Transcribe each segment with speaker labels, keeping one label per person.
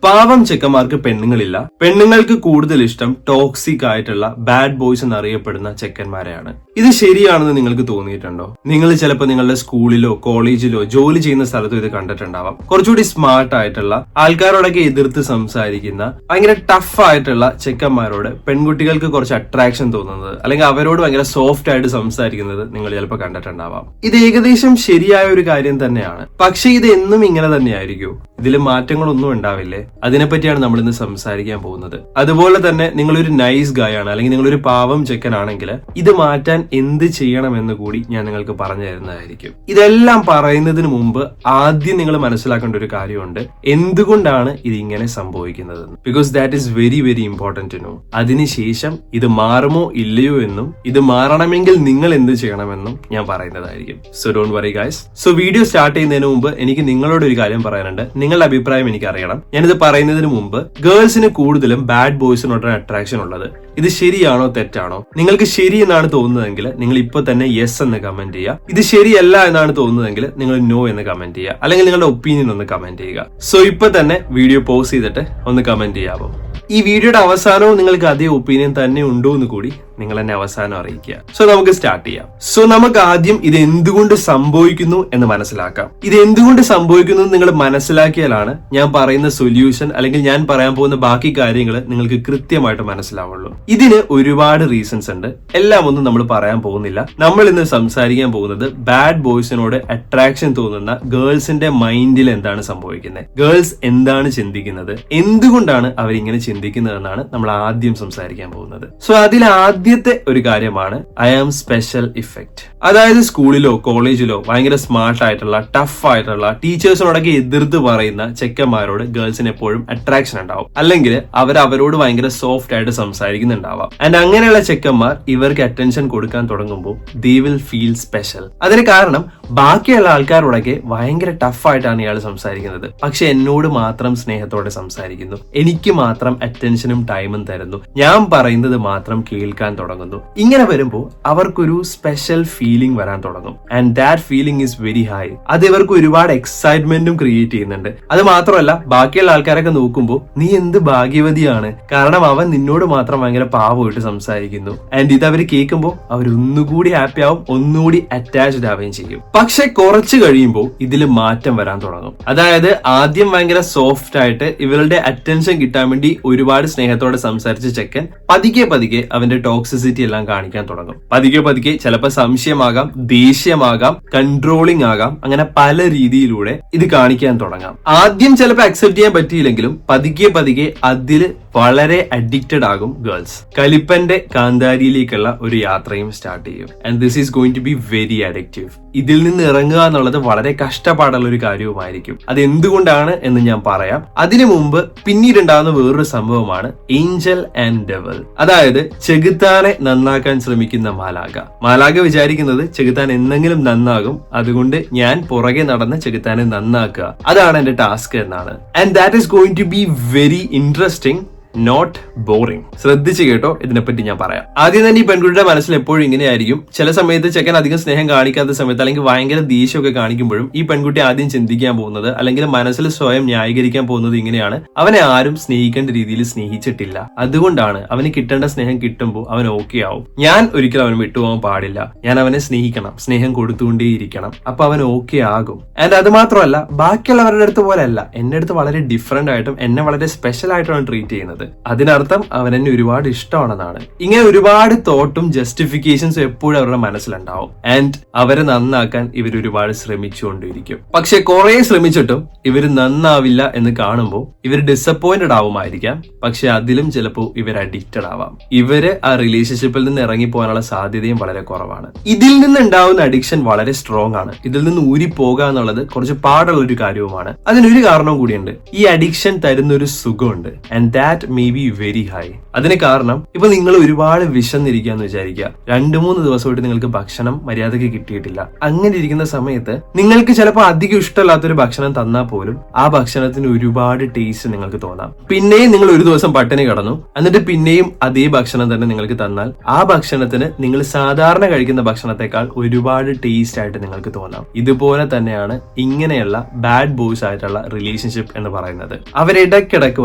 Speaker 1: പാവം ചെക്കന്മാർക്ക് പെണ്ണുങ്ങളില്ല, പെണ്ണുങ്ങൾക്ക് കൂടുതൽ ഇഷ്ടം ടോക്സിക് ആയിട്ടുള്ള ബാഡ് ബോയ്സ് എന്നറിയപ്പെടുന്ന ചെക്കന്മാരെയാണ്. ഇത് ശരിയാണെന്ന് നിങ്ങൾക്ക് തോന്നിയിട്ടുണ്ടോ? നിങ്ങൾ ചിലപ്പോൾ നിങ്ങളുടെ സ്കൂളിലോ കോളേജിലോ ജോലി ചെയ്യുന്ന സ്ഥലത്തോ ഇത് കണ്ടിട്ടുണ്ടാവാം. കുറച്ചുകൂടി സ്മാർട്ട് ആയിട്ടുള്ള ആൾക്കാരോടൊക്കെ എതിർത്ത് സംസാരിക്കുന്ന ഭയങ്കര ടഫ് ആയിട്ടുള്ള ചെക്കന്മാരോട് പെൺകുട്ടികൾക്ക് കുറച്ച് അട്രാക്ഷൻ തോന്നുന്നത്, അല്ലെങ്കിൽ അവരോട് ഭയങ്കര സോഫ്റ്റ് ആയിട്ട് സംസാരിക്കുന്നത് നിങ്ങൾ ചിലപ്പോൾ കണ്ടിട്ടുണ്ടാവാം. ഇത് ഏകദേശം ശരിയായ ഒരു കാര്യം തന്നെയാണ്. പക്ഷെ ഇത് എന്നും ഇങ്ങനെ തന്നെയായിരിക്കും? ഇതിൽ മാറ്റങ്ങളൊന്നും ഉണ്ടാവില്ലേ? അതിനെപ്പറ്റിയാണ് നമ്മൾ ഇന്ന് സംസാരിക്കാൻ പോകുന്നത്. അതുപോലെ തന്നെ നിങ്ങളൊരു നൈസ് ഗായ് ആണ്, അല്ലെങ്കിൽ നിങ്ങളൊരു പാവം ചെക്കനാണെങ്കിൽ ഇത് മാറ്റാൻ എന്ത് ചെയ്യണമെന്ന് കൂടി ഞാൻ നിങ്ങൾക്ക് പറഞ്ഞു തരുന്നതായിരിക്കും. ഇതെല്ലാം പറയുന്നതിന് മുമ്പ് ആദ്യം നിങ്ങൾ മനസ്സിലാക്കേണ്ട ഒരു കാര്യമുണ്ട്, എന്തുകൊണ്ടാണ് ഇത് ഇങ്ങനെ സംഭവിക്കുന്നത്. Because that is very very important to know. അതിനുശേഷം ഇത് മാറുമോ ഇല്ലയോ എന്നും ഇത് മാറണമെങ്കിൽ നിങ്ങൾ എന്ത് ചെയ്യണമെന്നും ഞാൻ പറയുന്നതായിരിക്കും. So don't worry guys. So video start ചെയ്യുന്നതിന് മുമ്പ് എനിക്ക് നിങ്ങളോട് ഒരു കാര്യം പറയാനുണ്ട്. നിങ്ങളുടെ അഭിപ്രായം എനിക്ക് അറിയണം. ഞാനിത് പറയുന്നതിന് മുമ്പ് ഗേൾസിന് കൂടുതലും ബാഡ് ബോയ്സിനോടാണ് അട്രാക്ഷൻ ഉള്ളത്. ഇത് ശരിയാണോ തെറ്റാണോ? നിങ്ങൾക്ക് ശരി എന്നാണ് തോന്നുന്നതെങ്കിൽ നിങ്ങൾ ഇപ്പൊ തന്നെ യെസ് എന്ന് കമന്റ് ചെയ്യുക. ഇത് ശരിയല്ല എന്നാണ് തോന്നുന്നതെങ്കിൽ നിങ്ങൾ നോ എന്ന് കമന്റ് ചെയ്യുക, അല്ലെങ്കിൽ നിങ്ങളുടെ ഒപ്പീനിയൻ ഒന്ന് കമന്റ് ചെയ്യുക. സോ ഇപ്പൊ തന്നെ വീഡിയോ പോസ് ചെയ്തിട്ട് ഒന്ന് കമന്റ് ചെയ്യാവോ? ഈ വീഡിയോയുടെ അവസാനവും നിങ്ങൾക്ക് അതേ ഒപ്പീനിയൻ തന്നെ ഉണ്ടോ എന്ന് കൂടി നിങ്ങൾ എന്നെ അവസാനം അറിയിക്കുക. സോ നമുക്ക് സ്റ്റാർട്ട് ചെയ്യാം. സോ നമുക്ക് ആദ്യം ഇത് എന്തുകൊണ്ട് സംഭവിക്കുന്നു എന്ന് മനസ്സിലാക്കാം. ഇത് എന്തുകൊണ്ട് സംഭവിക്കുന്നു എന്ന് നിങ്ങൾ മനസ്സിലാക്കിയാലാണ് ഞാൻ പറയുന്ന സൊല്യൂഷൻ, അല്ലെങ്കിൽ ഞാൻ പറയാൻ പോകുന്ന ബാക്കി കാര്യങ്ങൾ നിങ്ങൾക്ക് കൃത്യമായിട്ട് മനസ്സിലാവുള്ളൂ. ഇതിന് ഒരുപാട് റീസൺസ് ഉണ്ട്. എല്ലാം ഒന്നും നമ്മൾ പറയാൻ പോകുന്നില്ല. നമ്മൾ ഇന്ന് സംസാരിക്കാൻ പോകുന്നത് ബാഡ് ബോയ്സിനോട് അട്രാക്ഷൻ തോന്നുന്ന ഗേൾസിന്റെ മൈൻഡിൽ എന്താണ് സംഭവിക്കുന്നത്, ഗേൾസ് എന്താണ് ചിന്തിക്കുന്നത്, എന്തുകൊണ്ടാണ് അവരിങ്ങനെ ചിന്തിക്കുന്നതെന്നാണ് നമ്മൾ ആദ്യം സംസാരിക്കാൻ പോകുന്നത്. സോ അതിൽ ആദ്യത്തെ ഒരു കാര്യമാണ് ഐ ആം സ്പെഷ്യൽ ഇഫക്റ്റ്. അതായത് സ്കൂളിലോ കോളേജിലോ ഭയങ്കര സ്മാർട്ട് ആയിട്ടുള്ള ടഫ് ആയിട്ടുള്ള ടീച്ചേഴ്സിനോടൊക്കെ എതിർത്ത് പറയുന്ന ചെക്കന്മാരോട് ഗേൾസിന് എപ്പോഴും അട്രാക്ഷൻ ഉണ്ടാവും, അല്ലെങ്കിൽ അവരോട് ഭയങ്കര സോഫ്റ്റ് ആയിട്ട് സംസാരിക്കുന്നുണ്ടാവാം. ആൻഡ് അങ്ങനെയുള്ള ചെക്കന്മാർ ഇവർക്ക് അറ്റൻഷൻ കൊടുക്കാൻ തുടങ്ങുമ്പോൾ ദേ വിൽ ഫീൽ സ്പെഷ്യൽ. അതിന് കാരണം ബാക്കിയുള്ള ആൾക്കാരോടൊക്കെ ഭയങ്കര ടഫ് ആയിട്ടാണ് ഇയാൾ സംസാരിക്കുന്നത്, പക്ഷെ എന്നോട് മാത്രം സ്നേഹത്തോടെ സംസാരിക്കുന്നു, എനിക്ക് മാത്രം അറ്റൻഷനും ടൈമും തരുന്നു, ഞാൻ പറയുന്നത് മാത്രം കേൾക്കാൻ തുടങ്ങുന്നു. ഇങ്ങനെ വരുമ്പോൾ അവർക്കൊരു സ്പെഷ്യൽ ഫീലിംഗ് വരാൻ തുടങ്ങും. And that feeling is very high. അത് ഇവർക്ക് ഒരുപാട് എക്സൈറ്റ്മെന്റും ക്രിയേറ്റ് ചെയ്യുന്നുണ്ട്. അത് മാത്രമല്ല, ബാക്കിയുള്ള ആൾക്കാരൊക്കെ നോക്കുമ്പോൾ നീ എന്ത് ഭാഗ്യവതിയാണ്, കാരണം അവൻ നിന്നോട് മാത്രം ഭയങ്കര പാവമായിട്ട് സംസാരിക്കുന്നു. ആൻഡ് ഇത് അവർ കേൾക്കുമ്പോൾ അവർ ഒന്നുകൂടി ഹാപ്പി ആവും, ഒന്നുകൂടി അറ്റാച്ച്ഡ് ആവുകയും ചെയ്യും. പക്ഷെ കുറച്ച് കഴിയുമ്പോൾ ഇതിൽ മാറ്റം വരാൻ തുടങ്ങും. അതായത് ആദ്യം ഭയങ്കര സോഫ്റ്റ് ആയിട്ട് ഇവരുടെ അറ്റൻഷൻ കിട്ടാൻ വേണ്ടി ഒരുപാട് സ്നേഹത്തോടെ സംസാരിച്ച ചെക്കൻ പതുക്കെ പതുക്കെ അവന്റെ ടോക്സിസിറ്റി എല്ലാം കാണിക്കാൻ തുടങ്ങും. പതുക്കെ പതുക്കെ ചിലപ്പോൾ സംശയമാകാം, ദേഷ്യമാകാം, കൺട്രോളിംഗ് ആകാം, അങ്ങനെ പല രീതിയിലൂടെ ഇത് കാണിക്കാൻ തുടങ്ങാം. ആദ്യം ചിലപ്പോൾ അക്സെപ്റ്റ് ചെയ്യാൻ പറ്റിയില്ലെങ്കിലും പതുക്കെ പതുക്കെ അതിൽ വളരെ അഡിക്റ്റഡ് ആകും ഗേൾസ്. കലിപ്പന്റെ കാന്താരിയിലേക്കുള്ള ഒരു യാത്രയും സ്റ്റാർട്ട് ചെയ്യും. And this is going to be very addictive. ഇതിൽ നിന്ന് ഇറങ്ങുക എന്നുള്ളത് വളരെ കഷ്ടപ്പാടുള്ള ഒരു കാര്യവുമായിരിക്കും. അത് എന്തുകൊണ്ടാണ് എന്ന് ഞാൻ പറയാം. അതിനു മുമ്പ് പിന്നീട് ഉണ്ടാകുന്ന വേറൊരു സംഭവമാണ് ഏഞ്ചൽ ആൻഡ് ഡെവൽ. അതായത് ചെകുത്താനെ നന്നാക്കാൻ ശ്രമിക്കുന്ന മാലാഖ വിചാരിക്കുന്നത് ചെകുത്താൻ എന്തെങ്കിലും നന്നാകും, അതുകൊണ്ട് ഞാൻ പുറകെ നടന്ന് ചെകുത്താനെ നന്നാക്കുക, അതാണ് എന്റെ ടാസ്ക് എന്നാണ്. And that is going to be very interesting, not boring. ശ്രദ്ധിച്ചു കേട്ടോ, ഇതിനെപ്പറ്റി ഞാൻ പറയാം. ആദ്യം തന്നെ ഈ പെൺകുട്ടിയുടെ മനസ്സിൽ എപ്പോഴും ഇങ്ങനെയായിരിക്കും. ചില സമയത്ത് ചെക്കൻ അധികം സ്നേഹം കാണിക്കാത്ത സമയത്ത്, അല്ലെങ്കിൽ ഭയങ്കര ദേഷ്യമൊക്കെ കാണിക്കുമ്പോഴും ഈ പെൺകുട്ടി ആദ്യം ചിന്തിക്കാൻ പോകുന്നത്, അല്ലെങ്കിൽ മനസ്സിൽ സ്വയം ന്യായീകരിക്കാൻ പോകുന്നത് ഇങ്ങനെയാണ്: അവനെ ആരും സ്നേഹിക്കേണ്ട രീതിയിൽ സ്നേഹിച്ചിട്ടില്ല, അതുകൊണ്ടാണ് അവന് കിട്ടേണ്ട സ്നേഹം കിട്ടുമ്പോൾ അവൻ ഓക്കെ ആവും. ഞാൻ ഒരിക്കലും അവന് വിട്ടുപോകാൻ പാടില്ല, ഞാൻ അവനെ സ്നേഹിക്കണം, സ്നേഹം കൊടുത്തുകൊണ്ടേയിരിക്കണം, അപ്പൊ അവൻ ഓക്കെ ആകും. ആൻഡ് അത് മാത്രമല്ല, ബാക്കിയുള്ളവരുടെ അടുത്ത് പോലെ അല്ല, എന്റെ അടുത്ത് വളരെ ഡിഫറെന്റ് ആയിട്ടും എന്നെ വളരെ സ്പെഷ്യൽ ആയിട്ടാണ് ട്രീറ്റ് ചെയ്യുന്നത്, അതിനർത്ഥം അവൻ എന്നെ ഒരുപാട് ഇഷ്ടമാണെന്നാണ്. ഇങ്ങനെ ഒരുപാട് തോട്ടും ജസ്റ്റിഫിക്കേഷൻസും എപ്പോഴും അവരുടെ മനസ്സിലുണ്ടാവും. ആൻഡ് അവരെ നന്നാക്കാൻ ഇവർ ഒരുപാട് ശ്രമിച്ചുകൊണ്ടിരിക്കും. പക്ഷെ കുറെ ശ്രമിച്ചിട്ടും ഇവർ നന്നാവില്ല എന്ന് കാണുമ്പോൾ ഇവർ ഡിസപ്പോയിന്റഡ് ആവുമായിരിക്കാം. പക്ഷെ അതിലും ചിലപ്പോൾ ഇവർ അഡിക്റ്റഡ് ആവാം. ഇവര് ആ റിലേഷൻഷിപ്പിൽ നിന്ന് ഇറങ്ങിപ്പോകാനുള്ള സാധ്യതയും വളരെ കുറവാണ്. ഇതിൽ നിന്ന് ഉണ്ടാവുന്ന അഡിക്ഷൻ വളരെ സ്ട്രോങ് ആണ്. ഇതിൽ നിന്ന് ഊരിപ്പോകുക എന്നുള്ളത് കുറച്ച് പാടുള്ള ഒരു കാര്യവുമാണ്. അതിനൊരു കാരണവും കൂടിയുണ്ട്. ഈ അഡിക്ഷൻ തരുന്ന ഒരു സുഖമുണ്ട്. And that may be very high. അതിന് കാരണം ഇപ്പൊ നിങ്ങൾ ഒരുപാട് വിശന്നിരിക്കാന്ന് വിചാരിക്കുക, 2-3 ദിവസമായിട്ട് നിങ്ങൾക്ക് ഭക്ഷണം മര്യാദയ്ക്ക് കിട്ടിയിട്ടില്ല. അങ്ങനെ ഇരിക്കുന്ന സമയത്ത് നിങ്ങൾക്ക് ചിലപ്പോൾ അധികം ഇഷ്ടമില്ലാത്തൊരു ഭക്ഷണം തന്നാൽ പോലും ആ ഭക്ഷണത്തിന് ഒരുപാട് ടേസ്റ്റ് നിങ്ങൾക്ക് തോന്നാം. പിന്നെയും നിങ്ങൾ ഒരു ദിവസം പട്ടിണി കിടന്നു, എന്നിട്ട് പിന്നെയും അതേ ഭക്ഷണം തന്നെ നിങ്ങൾക്ക് തന്നാൽ ആ ഭക്ഷണത്തിന് നിങ്ങൾ സാധാരണ കഴിക്കുന്ന ഭക്ഷണത്തെക്കാൾ ഒരുപാട് ടേസ്റ്റ് ആയിട്ട് നിങ്ങൾക്ക് തോന്നാം. ഇതുപോലെ തന്നെയാണ് ഇങ്ങനെയുള്ള ബാഡ് ബോയ്സ് ആയിട്ടുള്ള റിലേഷൻഷിപ്പ് എന്ന് പറയുന്നത്. അവരിടയ്ക്കിടയ്ക്ക്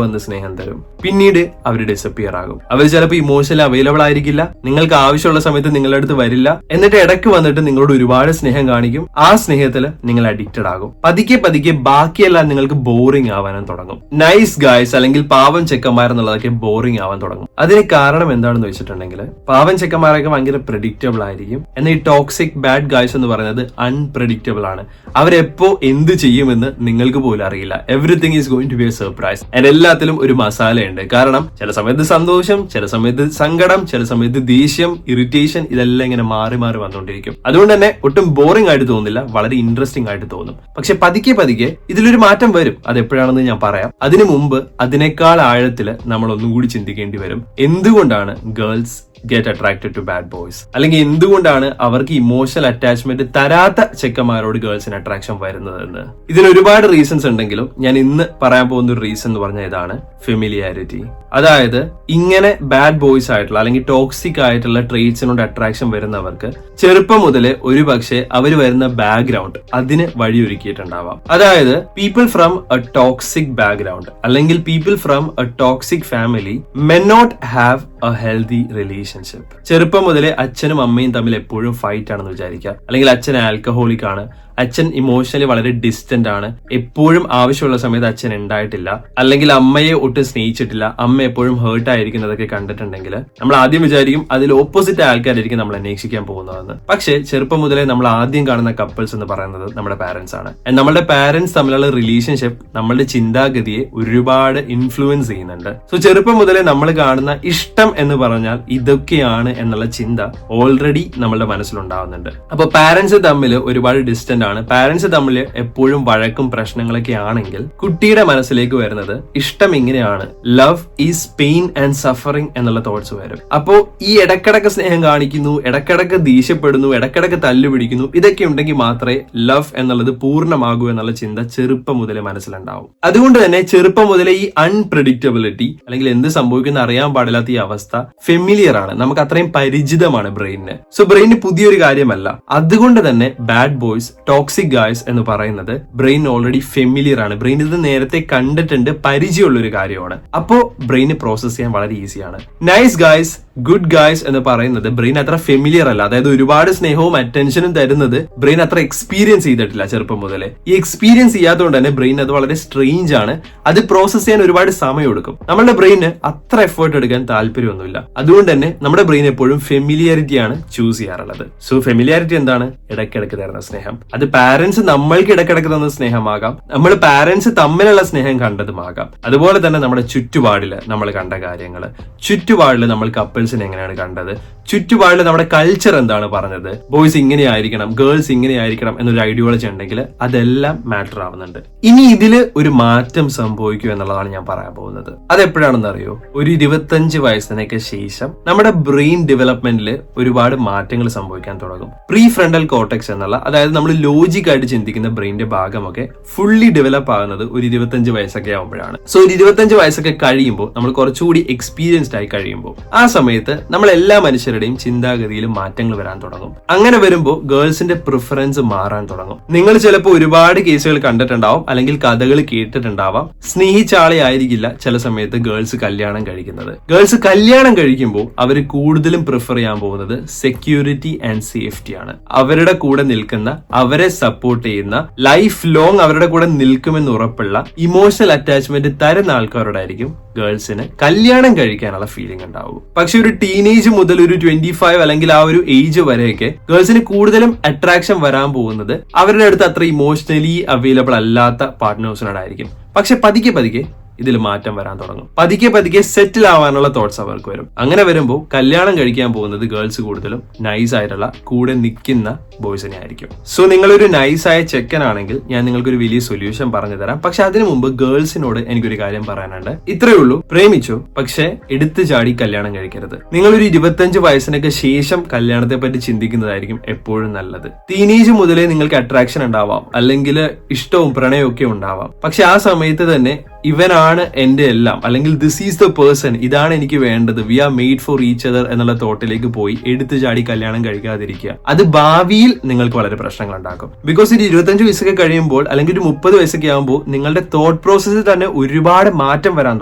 Speaker 1: വന്ന് സ്നേഹം തരും, പിന്നീട് അവർ ഡിസപ്പിയർ ആകും. അവർ ചിലപ്പോൾ ഇമോഷണലി അവൈലബിൾ ആയിരിക്കില്ല, നിങ്ങൾക്ക് ആവശ്യമുള്ള സമയത്ത് നിങ്ങളുടെ അടുത്ത് വരില്ല, എന്നിട്ട് ഇടയ്ക്ക് വന്നിട്ട് നിങ്ങളോട് ഒരുപാട് സ്നേഹം കാണിക്കും. ആ സ്നേഹത്തിൽ നിങ്ങൾ അഡിക്റ്റഡ് ആകും. പതുക്കെ പതുക്കെ ബാക്കിയെല്ലാം നിങ്ങൾക്ക് ബോറിംഗ് ആവാനും തുടങ്ങും. നൈസ് ഗായ്സ് അല്ലെങ്കിൽ പാവം ചെക്കന്മാരെന്നുള്ളതൊക്കെ ബോറിംഗ് ആവാൻ തുടങ്ങും. അതിന് കാരണം എന്താണെന്ന് വെച്ചിട്ടുണ്ടെങ്കിൽ പാവം ചെക്കന്മാരൊക്കെ ഭയങ്കര പ്രെഡിക്റ്റബിൾ ആയിരിക്കും, എന്നാൽ ഈ ടോക്സിക് ബാഡ് ഗായ്സ് എന്ന് പറയുന്നത് അൺപ്രെഡിക്റ്റബിൾ ആണ്. അവരെപ്പോ എന്ത് ചെയ്യുമെന്ന് നിങ്ങൾക്ക് പോലും അറിയില്ല. Everything is going to be a surprise. And എല്ലാത്തിലും ഒരു മസാലയുണ്ട്. കാരണം ചില സമയത്ത് സന്തോഷം, ചില സമയത്ത് സങ്കടം, ചില സമയത്ത് ദേഷ്യം, ഇറിറ്റേഷൻ, ഇതെല്ലാം ഇങ്ങനെ മാറി മാറി വന്നുകൊണ്ടിരിക്കും. അതുകൊണ്ട് തന്നെ ഒട്ടും ബോറിംഗ് ആയിട്ട് തോന്നില്ല, വളരെ ഇൻട്രസ്റ്റിംഗ് ആയിട്ട് തോന്നും. പക്ഷെ പതുക്കെ പതുക്കെ ഇതിലൊരു മാറ്റം വരും. അത് എപ്പോഴാണെന്ന് ഞാൻ പറയാം. അതിനു മുമ്പ് അതിനേക്കാൾ ആഴത്തിൽ നമ്മൾ ഒന്നും കൂടി ചിന്തിക്കേണ്ടി വരും. എന്തുകൊണ്ടാണ് girls get attracted to bad boys, അല്ലെങ്കിൽ എന്തുകൊണ്ടാണ് അവർക്ക് ഇമോഷണൽ അറ്റാച്ച്മെന്റ് തരാത്ത ചെക്കന്മാരോട് ഗേൾസിന് അട്രാക്ഷൻ വരുന്നതെന്ന്. ഇതിന് ഒരുപാട് റീസൺസ് ഉണ്ടെങ്കിലും ഞാൻ ഇന്ന് പറയാൻ പോകുന്ന ഒരു റീസൺ എന്ന് പറഞ്ഞാൽ ഇതാണ്: ഫെമിലിയാരിറ്റി. അതായത് ഇങ്ങനെ ബാഡ് ബോയ്സ് ആയിട്ടുള്ള അല്ലെങ്കിൽ ടോക്സിക് ആയിട്ടുള്ള ട്രേറ്റ്സിനോട് അട്രാക്ഷൻ വരുന്നവർക്ക് ചെറുപ്പം മുതലേ ഒരു പക്ഷേ അവർ വരുന്ന ബാക്ക്ഗ്രൗണ്ട് അതിന് വഴിയൊരുക്കിയിട്ടുണ്ടാവാം. അതായത് people from a toxic background അല്ലെങ്കിൽ people from a toxic family may not have a healthy relationship. ചെറുപ്പം മുതലേ അച്ഛനും അമ്മയും തമ്മിൽ എപ്പോഴും ഫൈറ്റ് ആണെന്ന് വിചാരിക്കുക, അല്ലെങ്കിൽ അച്ഛൻ ആൽക്കഹോളിക് ആണ്, അച്ഛൻ ഇമോഷണലി വളരെ ഡിസ്റ്റന്റ് ആണ്, എപ്പോഴും ആവശ്യമുള്ള സമയത്ത് അച്ഛൻ ഉണ്ടായിട്ടില്ല, അല്ലെങ്കിൽ അമ്മയെ ഒട്ടും സ്നേഹിച്ചിട്ടില്ല, അമ്മ എപ്പോഴും ഹേർട്ട് ആയിരിക്കുന്നതൊക്കെ കണ്ടിട്ടുണ്ടെങ്കിൽ നമ്മൾ ആദ്യം വിചാരിക്കും അതിൽ ഓപ്പോസിറ്റ് ആൾക്കാരായിരിക്കും നമ്മൾ അന്വേഷിക്കാൻ പോകുന്നതെന്ന്. പക്ഷേ ചെറുപ്പം മുതലേ നമ്മൾ ആദ്യം കാണുന്ന കപ്പിൾസ് എന്ന് പറയുന്നത് നമ്മുടെ പാരന്റ്സ് ആണ്. നമ്മുടെ പാരന്റ്സ് തമ്മിലുള്ള റിലേഷൻഷിപ്പ് നമ്മളുടെ ചിന്താഗതിയെ ഒരുപാട് ഇൻഫ്ലുവൻസ് ചെയ്യുന്നുണ്ട്. സോ ചെറുപ്പം മുതലേ നമ്മൾ കാണുന്ന ഇഷ്ടം എന്ന് പറഞ്ഞാൽ ഇതൊക്കെയാണ് എന്നുള്ള ചിന്ത ഓൾറെഡി നമ്മളുടെ മനസ്സിലുണ്ടാവുന്നുണ്ട്. അപ്പൊ പാരന്റ്സ് തമ്മിൽ ഒരുപാട് ഡിസ്റ്റന്റ് ആണ്, പാരന്റ്സ് തമ്മിൽ എപ്പോഴും വഴക്കും പ്രശ്നങ്ങളൊക്കെ ആണെങ്കിൽ കുട്ടിയുടെ മനസ്സിലേക്ക് വരുന്നത് ഇഷ്ടം ഇങ്ങനെയാണ്, love is pain and suffering എന്നുള്ള തോട്ട്സ് വരും. അപ്പോ ഈ ഇടക്കിടക്ക് സ്നേഹം കാണിക്കുന്നു, ഇടക്കിടക്ക് ദേഷ്യപ്പെടുന്നു, ഇടക്കിടക്ക് തല്ലുപിടിക്കുന്നു, ഇതൊക്കെ ഉണ്ടെങ്കിൽ മാത്രമേ ലവ് എന്നുള്ളത് പൂർണ്ണമാകൂ എന്നുള്ള ചിന്ത ചെറുപ്പം മുതലേ മനസ്സിലുണ്ടാവും. അതുകൊണ്ട് തന്നെ ചെറുപ്പം മുതലേ ഈ അൺപ്രഡിക്റ്റബിലിറ്റി അല്ലെങ്കിൽ എന്ത് സംഭവിക്കുന്ന അറിയാൻ പാടില്ലാത്ത ഈ അവസ്ഥ ഫെമിലിയർ ആണ്, നമുക്ക് അത്രയും പരിചിതമാണ് ബ്രെയിനിന്. സോ ബ്രെയിന് പുതിയൊരു കാര്യമല്ല. അതുകൊണ്ട് തന്നെ ബാഡ് ബോയ്സ്, ടോക്സിക് ഗായ്സ് എന്ന് പറയുന്നത് ബ്രെയിൻ ഓൾറെഡി ഫെമിലിയർ ആണ്. ബ്രെയിൻ ഇത് നേരത്തെ കണ്ടിട്ടുണ്ട്, പരിചയമുള്ള ഒരു കാര്യമാണ്. അപ്പോ ബ്രെയിന് പ്രോസസ് ചെയ്യാൻ വളരെ ഈസിയാണ്. നൈസ് ഗായ്സ്, ഗുഡ് ഗായ്സ് എന്ന് പറയുന്നത് ബ്രെയിൻ അത്ര ഫെമിലിയർ അല്ല. അതായത് ഒരുപാട് സ്നേഹവും അറ്റൻഷനും തരുന്നത് ബ്രെയിൻ അത്ര എക്സ്പീരിയൻസ് ചെയ്തിട്ടില്ല ചെറുപ്പം മുതലേ. ഈ എക്സ്പീരിയൻസ് ചെയ്യാത്തതുകൊണ്ട് തന്നെ ബ്രെയിൻ അത് വളരെ സ്ട്രേഞ്ച് ആണ്. അത് പ്രോസസ് ചെയ്യാൻ ഒരുപാട് സമയം എടുക്കും. നമ്മുടെ ബ്രെയിന് അത്ര എഫേർട്ട് എടുക്കാൻ താല്പര്യമൊന്നുമില്ല. അതുകൊണ്ട് തന്നെ നമ്മുടെ ബ്രെയിൻ എപ്പോഴും ഫെമിലിയാരിറ്റി ആണ് ചൂസ് ചെയ്യാറുള്ളത്. സോ ഫെമിലിയാരിറ്റി എന്താണ്? ഇടയ്ക്കിടയ്ക്ക് തരുന്ന സ്നേഹം. അത് പാരന്റ്സ് നമ്മൾക്ക് ഇടയ്ക്കിടയ്ക്ക് തന്ന സ്നേഹമാകാം, നമ്മൾ പാരന്റ്സ് തമ്മിലുള്ള സ്നേഹം കണ്ടതുമാകാം. അതുപോലെ തന്നെ നമ്മുടെ ചുറ്റുപാടില് നമ്മൾ കണ്ട കാര്യങ്ങള്, ചുറ്റുപാടില് നമ്മൾ കപ്പിൾസിനെ എങ്ങനെയാണ് കണ്ടത്, ചുറ്റുപാടില് നമ്മുടെ കൾച്ചർ എന്താണ് പറഞ്ഞത്, ബോയ്സ് ഇങ്ങനെയായിരിക്കണം, ഗേൾസ് ഇങ്ങനെയായിരിക്കണം എന്നൊരു ഐഡിയോളജി ഉണ്ടെങ്കിൽ അതെല്ലാം മാറ്റർ ആവുന്നുണ്ട്. ഇനി ഇതില് ഒരു മാറ്റം സംഭവിക്കും എന്നുള്ളതാണ് ഞാൻ പറയാൻ പോകുന്നത്. അതെപ്പോഴാണെന്ന് അറിയോ? ഒരു 25 വയസ്സിനൊക്കെ ശേഷം നമ്മുടെ ബ്രെയിൻ ഡെവലപ്മെന്റിൽ ഒരുപാട് മാറ്റങ്ങൾ സംഭവിക്കാൻ തുടങ്ങും. പ്രീ ഫ്രണ്ടൽ കോർട്ടെക്സ് എന്നുള്ള, അതായത് നമ്മൾ ലോജിക് ആയിട്ട് ചിന്തിക്കുന്ന ബ്രെയിന്റെ ഭാഗമൊക്കെ ഫുള്ളി ഡെവലപ്പ് ആകുന്നത് ഒരു 25 വയസ്സൊക്കെ ആവുമ്പോഴാണ്. സോ ഒരു 25 വയസ്സൊക്കെ കഴിയുമ്പോൾ, നമ്മൾ കുറച്ചുകൂടി എക്സ്പീരിയൻസ്ഡ് ആയി കഴിയുമ്പോൾ, ആ സമയത്ത് നമ്മൾ എല്ലാ മനുഷ്യരുടെയും ചിന്താഗതിയിലും മാറ്റങ്ങൾ വരാൻ തുടങ്ങും. അങ്ങനെ വരുമ്പോൾ ഗേൾസിന്റെ പ്രിഫറൻസ് മാറാൻ തുടങ്ങും. നിങ്ങൾ ചിലപ്പോൾ ഒരുപാട് കേസുകൾ കണ്ടിട്ടുണ്ടാവും, അല്ലെങ്കിൽ കഥകൾ കേട്ടിട്ടുണ്ടാവാം. സ്നേഹിച്ച ആളെ ആയിരിക്കില്ല ചില സമയത്ത് ഗേൾസ് കല്യാണം കഴിക്കുന്നത്. ഗേൾസ് കല്യാണം കഴിക്കുമ്പോൾ അവർ കൂടുതലും പ്രിഫർ ചെയ്യാൻ പോകുന്നത് സെക്യൂരിറ്റി ആൻഡ് സേഫ്റ്റി ആണ്. അവരുടെ കൂടെ നിൽക്കുന്ന, അവരെ സപ്പോർട്ട് ചെയ്യുന്ന, ലൈഫ് ലോങ് അവരുടെ കൂടെ നിൽക്കുമെന്ന് ഉറപ്പുള്ള ഇമോഷണൽ അറ്റാച്ച്മെന്റ് തരുന്ന ആൾക്കാരോടായിരിക്കും ഗേൾസിന് കല്യാണം കഴിക്കാനുള്ള ഫീലിംഗ് ഉണ്ടാവും. പക്ഷെ ഒരു ടീനേജ് മുതൽ ഒരു 25 അല്ലെങ്കിൽ ആ ഒരു ഏജ് വരെയൊക്കെ ഗേൾസിന് കൂടുതലും അട്രാക്ഷൻ വരാൻ പോകുന്നത് അവരുടെ അടുത്ത് അത്ര ഇമോഷണലി അവൈലബിൾ അല്ലാത്ത പാർട്ട്നേഴ്സിനോടായിരിക്കും. പക്ഷെ പതുക്കെ പതുക്കെ ഇതിൽ മാറ്റം വരാൻ തുടങ്ങും. പതുക്കെ പതുക്കെ സെറ്റിൽ ആവാനുള്ള തോട്ട്സ് അവർക്ക് വരും. അങ്ങനെ വരുമ്പോൾ കല്യാണം കഴിക്കാൻ പോകുന്നത് ഗേൾസ് കൂടുതലും നൈസ് ആയിട്ടുള്ള കൂടെ നിൽക്കുന്ന ബോയ്സിനെ ആയിരിക്കും. സോ നിങ്ങളൊരു നൈസായ ചെക്കനാണെങ്കിൽ ഞാൻ നിങ്ങൾക്കൊരു വലിയ സൊല്യൂഷൻ പറഞ്ഞു തരാം. പക്ഷെ അതിനു മുമ്പ് ഗേൾസിനോട് എനിക്കൊരു കാര്യം പറയാനുണ്ട്. ഇത്രയേ ഉള്ളൂ, പ്രേമിച്ചു, പക്ഷെ എടുത്തു ചാടി കല്യാണം കഴിക്കരുത്. നിങ്ങളൊരു 25 വയസ്സിനൊക്കെ ശേഷം കല്യാണത്തെ പറ്റി ചിന്തിക്കുന്നതായിരിക്കും എപ്പോഴും നല്ലത്. ടീനേജ് മുതലേ നിങ്ങൾക്ക് അട്രാക്ഷൻ ഉണ്ടാവാം, അല്ലെങ്കിൽ ഇഷ്ടവും പ്രണയവും ഒക്കെ ഉണ്ടാവാം. പക്ഷെ ആ സമയത്ത് തന്നെ ഇവനാണ് എന്റെ എല്ലാം, അല്ലെങ്കിൽ ദിസ് ഈസ് ദ പേഴ്സൺ, ഇതാണ് എനിക്ക് വേണ്ടത്, we are made for each other എന്നുള്ള തോട്ടിലേക്ക് പോയി എടുത്തു ചാടി കല്യാണം കഴിക്കാതിരിക്കുക. അത് ഭാവിയിൽ നിങ്ങൾക്ക് വളരെ പ്രശ്നങ്ങൾ ഉണ്ടാക്കും. ബിക്കോസ് ഒരു 25 വയസ്സൊക്കെ കഴിയുമ്പോൾ, അല്ലെങ്കിൽ ഒരു 30 വയസ്സൊക്കെ ആകുമ്പോൾ നിങ്ങളുടെ തോട്ട് പ്രോസസ്സിൽ തന്നെ ഒരുപാട് മാറ്റം വരാൻ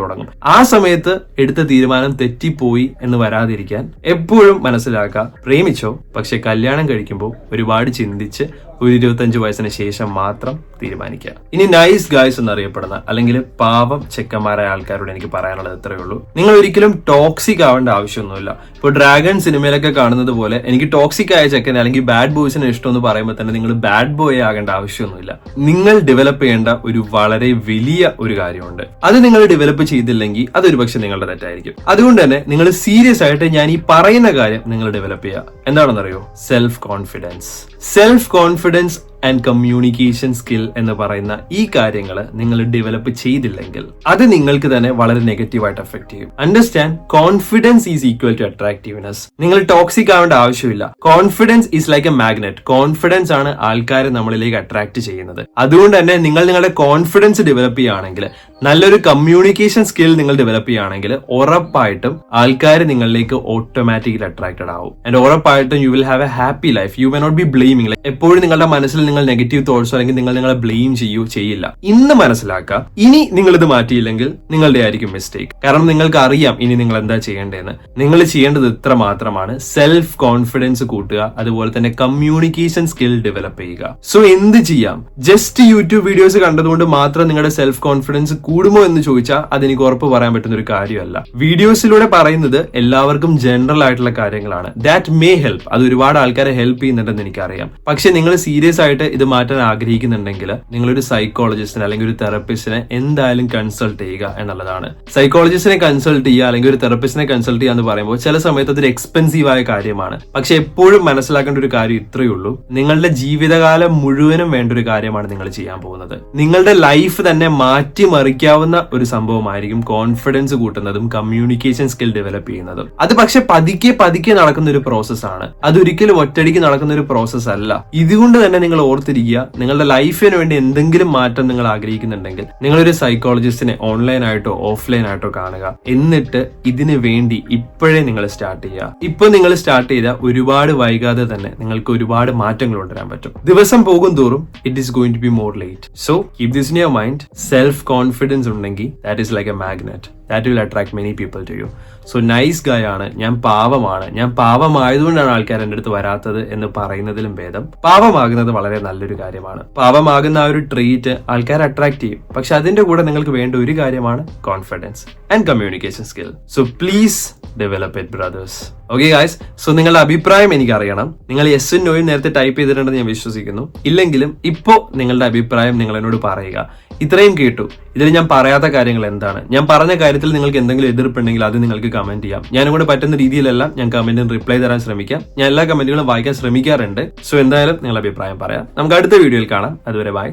Speaker 1: തുടങ്ങും. ആ സമയത്ത് എടുത്ത തീരുമാനം തെറ്റിപ്പോയി എന്ന് വരാതിരിക്കാൻ എപ്പോഴും മനസ്സിലാക്കുക, പ്രേമിച്ചോ, പക്ഷെ കല്യാണം കഴിക്കുമ്പോൾ ഒരുപാട് ചിന്തിച്ച് ഒരു 25 വയസ്സിന് ശേഷം മാത്രം തീരുമാനിക്കുക. ഇനി നൈസ് ഗായ്സ് എന്നറിയപ്പെടുന്ന അല്ലെങ്കിൽ പാവം ചെക്കന്മാരായ ആൾക്കാരോട് എനിക്ക് പറയാനുള്ളത് ഇത്രയേ ഉള്ളൂ. നിങ്ങൾ ഒരിക്കലും ടോക്സിക് ആവേണ്ട ആവശ്യമൊന്നുമില്ല. ഇപ്പോൾ ഡ്രാഗൺ സിനിമയിലൊക്കെ കാണുന്നത് പോലെ എനിക്ക് ടോക്സിക് ആയ ചെക്കനെ അല്ലെങ്കിൽ ബാഡ് ബോയ്സിനെ ഇഷ്ടം എന്ന് പറയുമ്പോൾ തന്നെ നിങ്ങൾ ബാഡ് ബോയ് ആകേണ്ട ആവശ്യമൊന്നുമില്ല. നിങ്ങൾ ഡെവലപ്പ് ചെയ്യേണ്ട ഒരു വളരെ വലിയ ഒരു കാര്യമുണ്ട്. അത് നിങ്ങൾ ഡെവലപ്പ് ചെയ്തില്ലെങ്കിൽ അതൊരു പക്ഷെ നിങ്ങളുടെ തെറ്റായിരിക്കും. അതുകൊണ്ട് തന്നെ നിങ്ങൾ സീരിയസ് ആയിട്ട് ഞാൻ ഈ പറയുന്ന കാര്യം നിങ്ങൾ ഡെവലപ്പ് ചെയ്യുക. എന്താണെന്നറിയോ? Self confidence. Self confidence and communication skill എന്ന് പറയുന്ന ഈ കാര്യങ്ങൾ നിങ്ങൾ ഡെവലപ്പ് ചെയ്തില്ലെങ്കിൽ അത് നിങ്ങൾക്ക് തന്നെ വളരെ നെഗറ്റീവായിട്ട് എഫക്ട് ചെയ്യും. Understand, confidence is equal to attractiveness. നിങ്ങൾ ടോക്സിക് ആവേണ്ട ആവശ്യമില്ല. Confidence is like a magnet. Confidence ആണ് ആൾക്കാരെ നമ്മളിലേക്ക് അട്രാക്ട് ചെയ്യുന്നത്. അതുകൊണ്ട് തന്നെ നിങ്ങൾ നിങ്ങളുടെ കോൺഫിഡൻസ് ഡെവലപ്പ് ചെയ്യുകയാണെങ്കിൽ, നല്ലൊരു കമ്മ്യൂണിക്കേഷൻ സ്കിൽ നിങ്ങൾ ഡെവലപ്പ് ചെയ്യുകയാണെങ്കിൽ ഉറപ്പായിട്ടും ആൾക്കാർ നിങ്ങളിലേക്ക് ഓട്ടോമാറ്റിക്കലി അട്രാക്റ്റഡ് ആവും. ആൻഡ് ഉറപ്പായിട്ടും you will have a happy life. You may not be blaming. എപ്പോഴും നിങ്ങളുടെ മനസ്സിൽ നിങ്ങൾ നെഗറ്റീവ് തോട്ട്സോ അല്ലെങ്കിൽ നിങ്ങൾ നിങ്ങളെ ബ്ലെയിം ചെയ്യില്ല. ഇന്ന് മനസ്സിലാക്കുക, ഇനി നിങ്ങൾ ഇത് മാറ്റിയില്ലെങ്കിൽ നിങ്ങളുടെ ആയിരിക്കും മിസ്റ്റേക്ക്. കാരണം നിങ്ങൾക്ക് അറിയാം ഇനി നിങ്ങൾ എന്താ ചെയ്യേണ്ടതെന്ന്. നിങ്ങൾ ചെയ്യേണ്ടത് ഇത്ര മാത്രമാണ്: സെൽഫ് കോൺഫിഡൻസ് കൂട്ടുക, അതുപോലെ തന്നെ കമ്മ്യൂണിക്കേഷൻ സ്കിൽ ഡെവലപ്പ് ചെയ്യുക. സോ എന്ത് ചെയ്യാം? ജസ്റ്റ് യൂട്യൂബ് വീഡിയോസ് കണ്ടതുകൊണ്ട് മാത്രം നിങ്ങളുടെ സെൽഫ് കോൺഫിഡൻസ് കൂടുമോ എന്ന് ചോദിച്ചാൽ അതെനിക്ക് ഉറപ്പ് പറയാൻ പറ്റുന്ന ഒരു കാര്യമല്ല. വീഡിയോസിലൂടെ പറയുന്നത് എല്ലാവർക്കും ജനറൽ ആയിട്ടുള്ള കാര്യങ്ങളാണ്. That may help. അത് ഒരുപാട് ആൾക്കാരെ ഹെൽപ്പ് ചെയ്യുന്നുണ്ടെന്ന് എനിക്കറിയാം. പക്ഷെ നിങ്ങൾ സീരിയസ് ആയിട്ട് ഇത് മാറ്റാൻ ആഗ്രഹിക്കുന്നുണ്ടെങ്കിൽ നിങ്ങളൊരു സൈക്കോളജിസ്റ്റിനെ അല്ലെങ്കിൽ ഒരു തെറപ്പിസ്റ്റിനെ എന്തായാലും കൺസൾട്ട് ചെയ്യുക എന്നുള്ളതാണ്. സൈക്കോളജിസ്റ്റിനെ കൺസൾട്ട് ചെയ്യുക അല്ലെങ്കിൽ ഒരു തെറപ്പിസ്റ്റിനെ കൺസൾട്ട് ചെയ്യുക എന്ന് പറയുമ്പോൾ ചില സമയത്ത് അതൊരു എക്സ്പെൻസീവ് ആയ കാര്യമാണ്. പക്ഷെ എപ്പോഴും മനസ്സിലാക്കേണ്ട ഒരു കാര്യം ഇത്രയേ ഉള്ളൂ: നിങ്ങളുടെ ജീവിതകാലം മുഴുവനും വേണ്ട ഒരു കാര്യമാണ് നിങ്ങൾ ചെയ്യാൻ പോകുന്നത്. നിങ്ങളുടെ ലൈഫ് തന്നെ മാറ്റിമറിക്കാവുന്ന ഒരു സംഭവമായിരിക്കും കോൺഫിഡൻസ് കൂട്ടുന്നതും കമ്മ്യൂണിക്കേഷൻ സ്കിൽ ഡെവലപ്പ് ചെയ്യുന്നതും. അത് പക്ഷെ പതുക്കെ നടക്കുന്ന ഒരു പ്രോസസ്സാണ്. അതൊരിക്കലും ഒറ്റയടിക്ക് നടക്കുന്ന ഒരു പ്രോസസ് അല്ല. ഇതുകൊണ്ട് തന്നെ നിങ്ങൾ ഓർത്തിരിക്കുക, നിങ്ങളുടെ ലൈഫിന് വേണ്ടി എന്തെങ്കിലും മാറ്റം നിങ്ങൾ ആഗ്രഹിക്കുന്നുണ്ടെങ്കിൽ നിങ്ങളൊരു സൈക്കോളജിസ്റ്റിനെ ഓൺലൈനായിട്ടോ ഓഫ്ലൈൻ ആയിട്ടോ കാണുക. എന്നിട്ട് ഇതിന് വേണ്ടി ഇപ്പോഴേ നിങ്ങൾ സ്റ്റാർട്ട് ചെയ്യുക. ഇപ്പൊ നിങ്ങൾ സ്റ്റാർട്ട് ചെയ്താൽ ഒരുപാട് വൈകാതെ തന്നെ നിങ്ങൾക്ക് ഒരുപാട് മാറ്റങ്ങൾ കൊണ്ടുവരാൻ പറ്റും. ദിവസം പോകും തോറും it is going to be more late. So keep this in your mind. Self confidence ഉണ്ടെങ്കിൽ that is like a magnet. That will attract many people to you. So nice guy ആണ്, ഞാൻ പാവമാണ്, ഞാൻ പാവമായതുകൊണ്ടാണ് ആൾക്കാർ എൻ്റെ അടുത്ത് വരാത്തത് എന്ന് പറയുന്നതിലും ഭേദം പാവമാകുന്നത് വളരെ നല്ലൊരു കാര്യമാണ്. പാവമാകുന്ന ആ ഒരു ട്രീറ്റ് ആൾക്കാരെ അട്രാക്ട് ചെയ്യും. പക്ഷെ അതിന്റെ കൂടെ നിങ്ങൾക്ക് വേണ്ട ഒരു കാര്യമാണ് confidence and communication skill. So please develop it brothers. Okay guys, so നിങ്ങളുടെ അഭിപ്രായം എനിക്ക് അറിയണം. നിങ്ങൾ യെസും നോയും നേരത്തെ ടൈപ്പ് ചെയ്തിട്ടുണ്ടെന്ന് ഞാൻ വിശ്വസിക്കുന്നു. ഇല്ലെങ്കിലും ഇപ്പോ നിങ്ങളുടെ അഭിപ്രായം നിങ്ങൾ എന്നോട് പറയുക. ഇത്രയും കേട്ടു, ഇതിൽ ഞാൻ പറയാത്ത കാര്യങ്ങൾ എന്താണ്? ഞാൻ പറഞ്ഞ കാര്യത്തിൽ നിങ്ങൾക്ക് എന്തെങ്കിലും എതിർപ്പുണ്ടെങ്കിൽ അത് നിങ്ങൾക്ക് കമന്റ് ചെയ്യാം. ഞാനും കൂടെ പറ്റുന്ന രീതിയിലെല്ലാം ഞാൻ കമന്റിന് റിപ്ലൈ തരാൻ ശ്രമിക്കാം. ഞാൻ എല്ലാ കമന്റുകളും വായിക്കാൻ ശ്രമിക്കാറുണ്ട്. സോ എന്തായാലും നിങ്ങളുടെ അഭിപ്രായം പറയാം. നമുക്ക് അടുത്ത വീഡിയോയിൽ കാണാം. അതുവരെ ബൈ.